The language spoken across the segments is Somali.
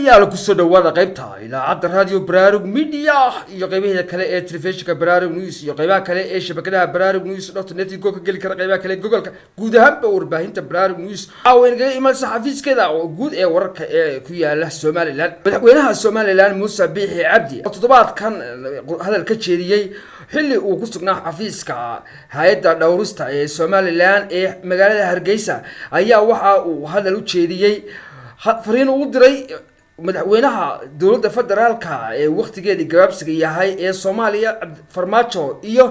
daawadayaal ku soo dhawaada qaybta idaacadda radio Baraarug Media iyo qaybaha kale ee telefishinka Baraarug News iyo qaybaha kale ee shabakadaha Baraarug News.net oo ka gali kara qaybaha kale Google-ka guud ahaan warbaahinta Baraarug News aweenga iman saxafiiskeeda oo guud ee wararka ee ku yaala Soomaaliland madaxweynaha Soomaaliland Muuse Biixi Cabdi toddobaadkan hadal ka jeediyay xilli uu ku sugnaa xafiiska hay'adda dhawrista ee Soomaaliland ee magaalada Hargeysa ayaa waxa uu hadal u jeediyay fariin uu diray madaxweynaha dawladda federaalka ee waqtigeedii gabaabsiga yahay ee Soomaaliya Farmaajo iyo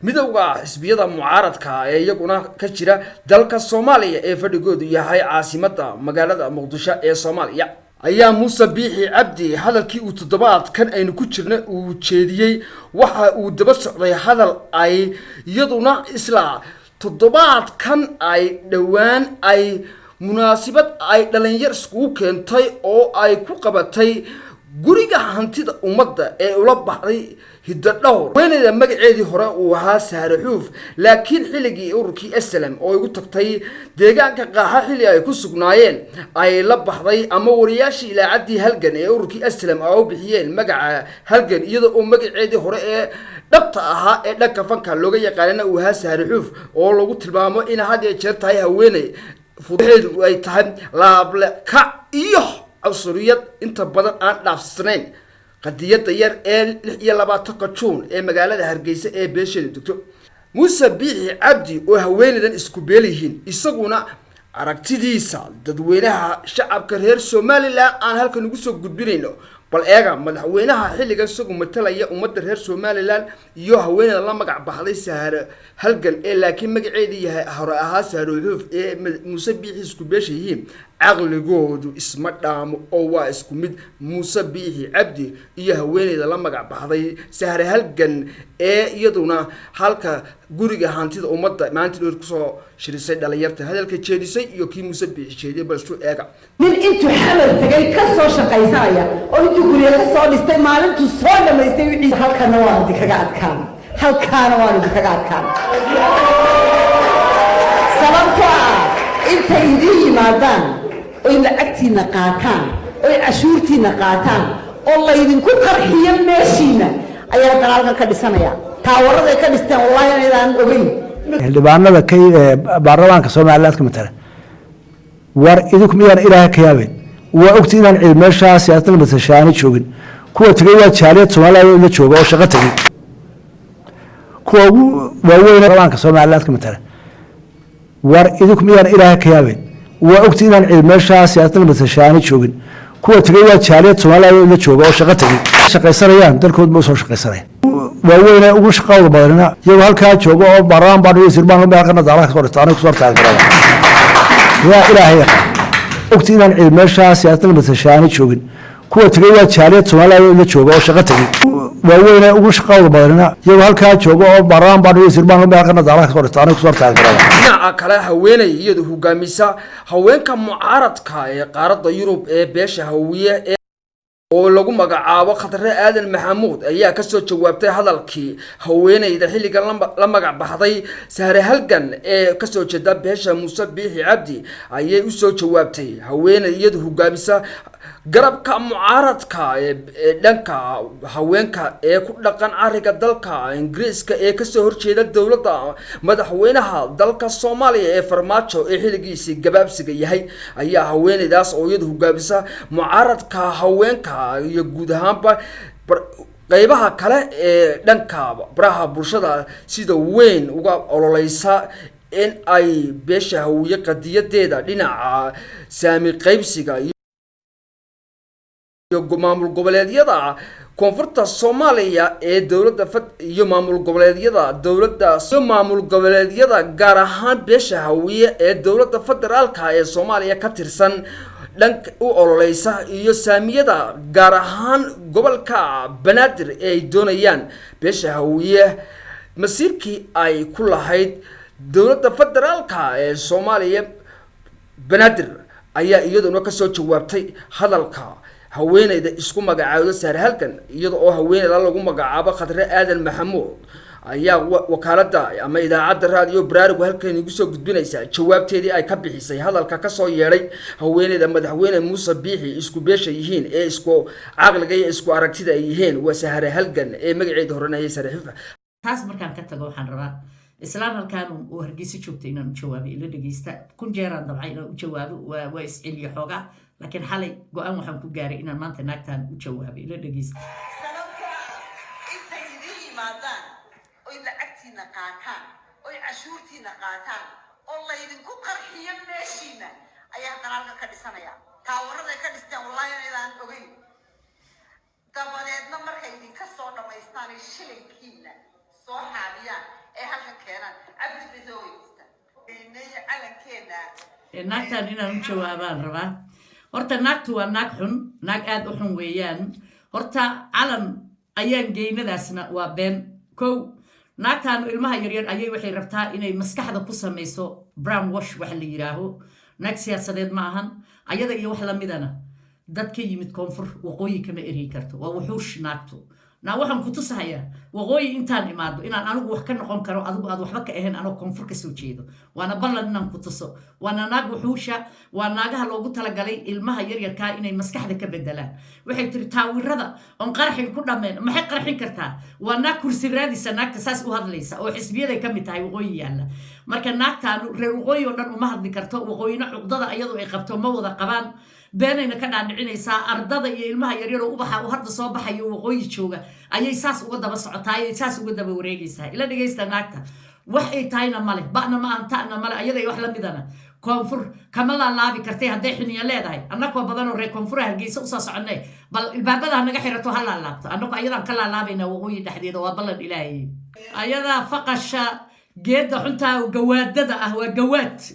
midowga xisbiyada mucaaradka ee iyaguna ka jira dalka Soomaaliya ee fadhigoodu yahay caasimadda magaalada Muqdisho ee Soomaaliya ayaa Muuse Biixi Cabdi hadalkii uu toddobaadkan aynu ku jirnay uu jeediyay waxa uu daba socday hadal ay iyaduna isla toddobaadkan ay dhawaan ay munaasabad ay dhalinyar isku keentay oo ay ku qabatay guriga hantida ummadda ee ula baxday hidadhowr weenada magaceedii hore uu ahaa Saaraxuuf laakiin xilligii ururkii SLM oo ugu tagtay deegaanka qaaxa xilli ay ku sugnaayeen ay la baxday ama wariyaashii ilaacadii halgan ee ururkii SLM oo bixiyeen magaca halgan iyadoo oo magaceedii hore ee dhabta ahaa ee dhanka fanka looga yaqaanana uu ahaa Saaraxuuf oo lagu tilmaamo in had iyo jeer tahay haweeney fudeedu ay tahay laable ka iyo cawsuriyad inta badan aan dhaafsanayn qadiyada yar ee 26 Juun ee magaalada Hargeysa ee beesheedu degto Muuse Biixi Cabdi oo haweeneydan isku beelihiin isaguna aragtidiisa dadweynaha shacabka reer Soomaaliland aan halkan ugu soo gudbinayno bal eega madaxweynaha xilligan isagu matalaya ummadda reer Soomaaliland iyo haweeneyda la magac baxday Saare halgan ee laakiin magaceedii yahay hore ahaa Saaraxuuf ee Muuse Biixi isku beeshihiin aqligoodu isma dhaamo oo waa isku mid Muuse Biixi Cabdi iyo haweeneyda la magac baxday Saare halgan ee iyaduna halka guriga hantida ummadda maanta dheer ku soo shirisay dhalinyarta hadalka jeedisay iyo kii Muuse Biixi jeediyay bal soo eega min intuu xalal tagay ka soo shaqaysanaya oo intuu guriga ka soo dhistay maalintuu soo dhameystay wixii halkana waa idinkaga adkaan halkaana waa idinkaga adkaan sababtoo ah intay idin yimaadaan oo lacagtiina qaataan oo cashuurtiina qaataan oo la idinku qarxiyo meeshiina ayaa dalaalkan ka dhisanaya taawarada ka dhistaan wallahi inaan ogeyn xildhibaanada kay baarlamaanka Soomaaliland ka matala war idinku miyaan ilaahay ka yaabeen waa ogti inaan cilmeeshaas siyaasadda matashaani joogin kuwa tagay waa jaaliyad Soomaaliyeed la jooga oo shaqo tagay kuwa waaweyn baarlamaanka Soomaaliland ka matala war idinku miyaan ilaahay ka yaabeen waa ogti inaan cilmeeshaas siyaasadda matashaani joogin kuwa tagay waa jaaliyad Soomaaliyeed la jooga oo shaqo tagay shaqaysanayaan dalkood ma soo shaqaysanayaan waaweyn ugu shaqada badanina iyagoo halkaa jooga oo baarlamaan baan wasiir baan meel kana daalaha soo dhigtaan ku soo taageerada yaa ilaahay ogti inaan cilmeeshaas siyaasadda matashaani joogin kuwa tagay waa jaaliyad Soomaaliyeed la jooga oo shaqo tagay waaweyn ugu shaqada badanina iyagoo halkaa jooga oo baarlamaan baan wasiir baan meel kana daalaha soo dhigtaan ku soo taageerada dhinaca kale haweeney iyadu hogaamisa haweenka mucaaradka ee qaaradda Yurub ee beesha hawiye oo lagu magacaabo Khadre Aadan Maxamuud ayaa ka soo jawaabtay hadalkii haweeneyda xilligan la magac baxday Saare halgan ee ka soo jeeda beesha Muuse Biixi Cabdi ayay u soo jawaabtay haweeneyda hogaamisa garabka mucaaradka ee dhanka haweenka ee ku dhaqan ariga dalka Ingiriiska ee ka soo horjeeda dawladda madaxweynaha dalka Soomaaliya ee Farmaajo ee xilligiisii gabaabsiga yahay ayaa haweeneydaas oo iyadu hogaamisa mucaaradka haweenka iyo guud ahaanba qaybaha kale ee dhanka baraha bulshada sida weyn uga ololeysa in ay beesha hawiye qadiyadeeda dhinaca saami qaybsiga iyo maamul goboleedyada koonfurta Soomaaliya ee dawladda iyo maamul goboleedyada gaar ahaan beesha hawiye ee dawladda federaalka ee Soomaaliya ka tirsan dhanka u ololeysa iyo saamiyada gaar ahaan gobolka Banaadir ee ay doonayaan beesha hawiye masiirkii ay ku lahayd dawladda federaalka ee Soomaaliya Banaadir ayaa iyaduna ka soo jawaabtay hadalka haweeneyda isku magacaawda Saare halgan iyadoo oo haweeneyda lagu magacaabo Khadre Aadan Maxamuud ayaa wakaaladda ama idaacadda raadiyo baraarugu halkan igu soo gudbinaysa jawaabteedii ay ka bixisay hadalka ka soo yeedhay haweeneyda madaxweyne muuse biixi isku beesha yihiin ee isku caqliga iyo isku aragtida ay yihiin waa Sahare Halgan ee magaceeda horanayay Sariifa taas markaan ka tago waxaan rabaa islaan halkaan uu Hargeysa joogtay inaan jawaabo ila dhageysta kun jeeraan dabcay inaan u jawaabo waa isciliyo xoogaa laakiin xalay go'aan waxaan ku gaaray inaan maanta naagtaan u jawaabo ila dhageysta qaataan oo cashuurtiina qaataan oo la idinku qarxiyo meeshiina ayaa dalaalka ka dhisanaya taawarada ka dhistaan wallahi inaan ogeyn dabadeedna markay idinka soo dhamaystaan shilinkiina soo xaabiyaan ee halka keenaan cabdi bisooyista inay calankeena naagtaan inaan u jawaabaan rabaa horta naagtu waa naag xun naag aad u xun weeyaan horta calan ayaan geynadaasna waa been kow naagtaanu ilmaha yaryar ayay waxay rabtaa inay maskaxda ku samayso brown wash waxa la yiraaho naag siyaasadeed ma ahan ayada iyo wax lamidana dad ka yimid koonfur waqooyi kama eri karto waa wuxuush naagtu waxaan ku tusahayaa waqooyi intaan imaado inaan anigu wax ka noqon karo adigu aad waxba ka ahayn anoo koonfur ka soo jeedo waana ballan inaan ku tuso waana naag wuxuusha waa naagaha loogu talagalay ilmaha yaryarkaa inay maskaxda ka bedelaan waxay tiri taawirada oon qarxin ku dhameen maxay qarxin kartaa waa naag kursi raadisa naagta saas u hadlaysa oo xisbiyaday ka mid tahay waqooyi yaalla marka naagtaanu reer waqooyi oo dhan uma hadli karto waqooyina cuqdada iyadu ay qabto ma wada qabaan beenayna ka dhaadhicinaysaa ardada iyo ilmaha yaryar oo ubaxa uu hadda soo baxayo waqooyi jooga ayay saas uga daba socotaa ayay saas uga daba wareegaysaa ila dhageysta naagta wax ay tahayna male ba'na ma anta'na male ayada wax la midana koonfur kama laalaabi kartay hadday xiniya leedahay annakoo badanoo reer koonfura Hargeysa usoo soconay bal ilbaabada naga xirato ha laalaabto annako ayadaan ka laalaabayna waqooyi dhexdeeda waa ballan ilaahay ayadaa faqasha geedda xuntaa gawaadada ah waa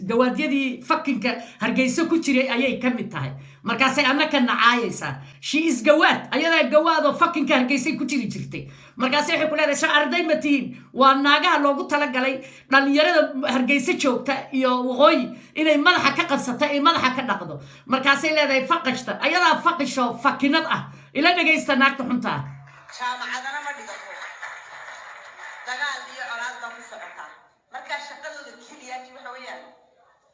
gawaadyadii fakinka Hargeysa ku jiray ayay ka mid tahay markaasay annaka nacaayaysaa she is gawaad ayadaa gawaad oo fakinka Hargeysa ku jiri jirtay markaasay waxay ku leedahay soo arday ma tihiin waa naagaha loogu talagalay dhalinyarada Hargeysa joogta iyo waqooyi inay madaxa ka qabsato ay madaxa ka dhaqdo markaasay leedahay faqashta ayadaa faqisho fakinad ah ila dhageysta naagta xuntaa jaamacadana ma dhigato dagaal iyo colaad baa ku socota marka shaqadooda kaliya waxa weeyaan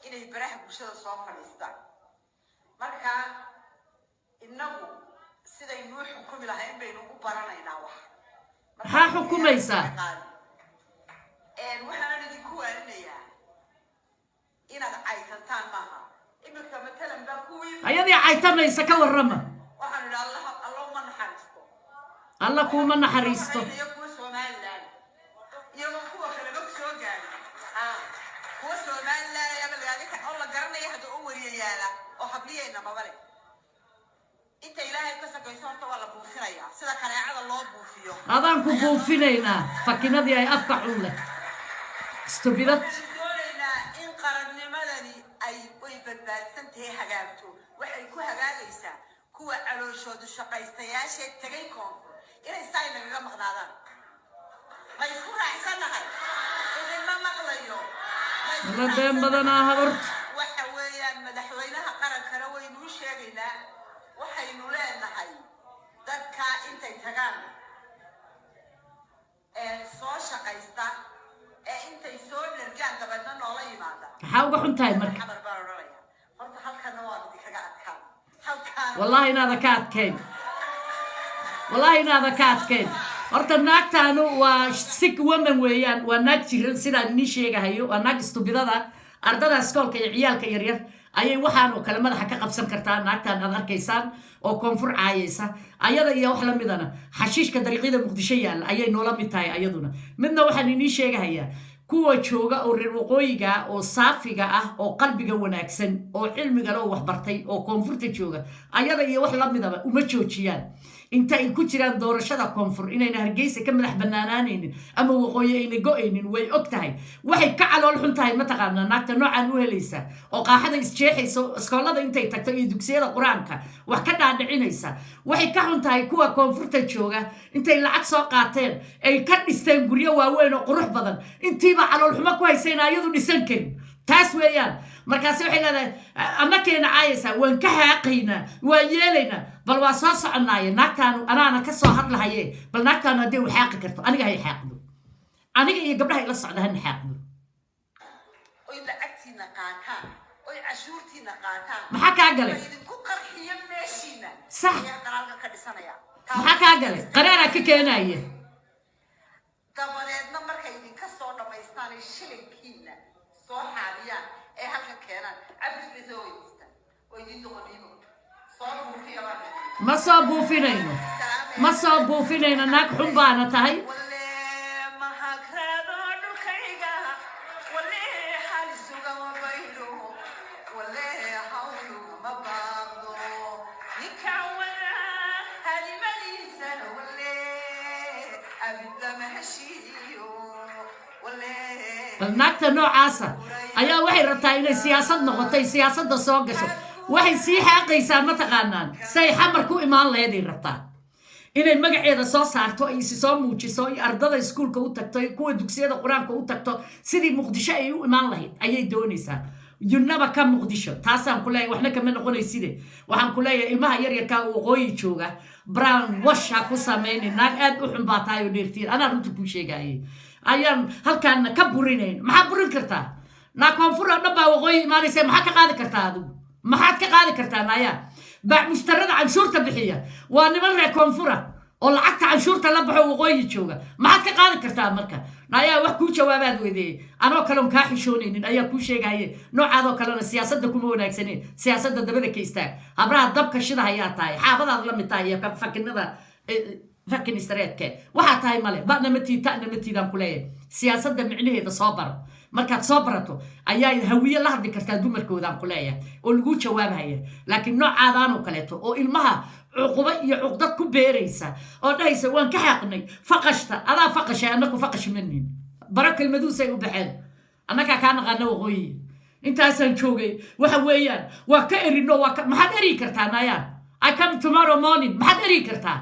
inay baraha bulshada soo fadhiistaan marka inagu siday noo xukumi lahayn baynu u baranaynaa wax ha xukumaysaa waxaan idinku waarinayaa inaad caytantaan maaha imika matalan baa kuwii ayadii caytamaysa ka warrama waxaan idhaa allah ma naxariisto allah kuma naxariisto adaan ku buufinaynaa fakinadii ay afka xun leh stubidad in qarannimadani ay way badbaadsan tahay hagaagto waxay ku hagaagaysaa kuwa calooshoodu shaqaystayaasha tagay koonfur inay saay nagaga maqnaadaan ma isku raacsanahay idinma maqlayo la been badanaa habarta waxa weeyaan madaxweynaha qarankana waynu u sheegaynaa waxaynu leenahay dadka intay tagaan soo shaqaysta intay soo dhergaan dabadna noola yimaada maxaa uga xun tahay marka horta halkana waa idinkaga adkaan halkaan wallahi inaada ka adkayn horta naagtaanu waa sick woman weeyaan waa naag jiran sidaan nii sheegahayo waa naag istubidada ardada iskoolka iyo ciyaalka yaryar ayay waxaan oo kale madaxa ka qabsan kartaa naagtaan aad arkaysaan oo koonfur caayaysa ayada iyo wax la midana xashiishka dariiqyada muqdisho yaalla ayay noola mid tahay ayaduna midna waxaan inii sheegahayaa kuwa jooga oo reer waqooyiga oo saafiga ah oo qalbiga wanaagsan oo cilmiga loo waxbartay oo koonfurta jooga ayada iyo wax la midaba uma joojiyaan inta ay ku jiraan doorashada koonfur inayna Hargeysa ka madax banaanaanaynin ama waqooyi ayna go'aynin way og tahay waxay ka calool xun tahay mataqaanaa naagta noocan u helaysa oo qaaxada isjeexayso iskoolada intay tagto iyo dugsiyada quraanka wax ka dhaadhicinaysa waxay ka xun tahay kuwa koonfurta jooga intay lacag soo qaateen ay ka dhisteen guryo waaweyn oo qurux badan intiiba calool xumo ku haysayna ayadu dhisan karin taas weeyaan markaas waxay leedahay annakeena caayaysaa waan ka haaqaynaa waan yeelaynaa bal waa soo soconaaye naagtaanu anaana ka soo hadlahaye bal naagtaanu haddii u xaaqi karto aniga hay xaaqdo aniga iyo gabdhaha ila socda hana xaaqdo oy lacagtiina qaataan oy cashuurtiina qaataan maxaa kaa galay idinku qarxiyo meeshiina sax ayaa dalaalka ka dhisanaya maxaa kaa galay qaraaraa ka keenaya dabadeedna markay idinka soo dhammaystaan ay shilinkiina soo xaabiyaan ee halka keenaan cabdi bay soo weydiistaan oo idin doqoniimo soo buufiya ma soo buufinayno ma soo buufinayno naag xun baana tahay naagta noocaasa ayaa waxay rabtaa inay siyaasad noqotay siyaasadda soo gasho waxay sii xaaqaysaa mataqaanaan say xamar ku imaan laheeday rabtaa inay magaceeda soo saarto ay isi soo muujiso ay ardada iskuulka u tagto kuwa dugsiyada qur-aanka u tagto sidii muqdisho ay u imaan lahayd ayay doonaysaa yunaba ka muqdisho taasaan ku leeyahay waxna kama noqonayside waxaan ku leeyahay ilmaha yaryarkaa waqooyi jooga brown wash ha ku samaynin naag aad u xun baa tahay oo dheertiin anaa runta kuu sheegayay ayaan halkaana ka burinayn maxaa burin kartaa naa koonfur oo dhan baa waqooyi imaanaysa maxaa ka qaadi kartaa adigu maxaad ka qaadi kartaa naaya baa mushtarada canshuurta bixiya waa niman reer koonfura oo lacagta canshuurta la baxo waqooyi jooga maxaad ka qaadi kartaa marka naaya wax kuu jawaabaad weydee anoo kaloon kaa xishoonaynin ayaa kuu sheegaye noocaadoo kalena siyaasadda kuma wanaagsaneen siyaasadda dabada ka istaag habraha dabka shida ayaa tahay xaabadaad la mid tahay iyo fakinada fakin istreetke waxaa tahay male ba'na ma tiid ta'na ma tiidaan ku leeyahay siyaasadda micnaheeda soo baro markaad soo barato ayaa hawiye la hadli kartaa dumarkoodaan ku leeyahay oo lagu jawaabhaya laakiin noocaadaanoo kaleeto oo ilmaha cuquba iyo cuqdad ku beeraysa oo dhahaysa waan ka xaaqnay faqashta adaa faqashay annaku faqash manin baro kelmaduusay u baxeen annagaa kaa naqaana waqooyi intaasaan joogay waxa weeyaan waa ka erino maxaad eri kartaa nayaan I come tomorrow morning maxaad eri kartaa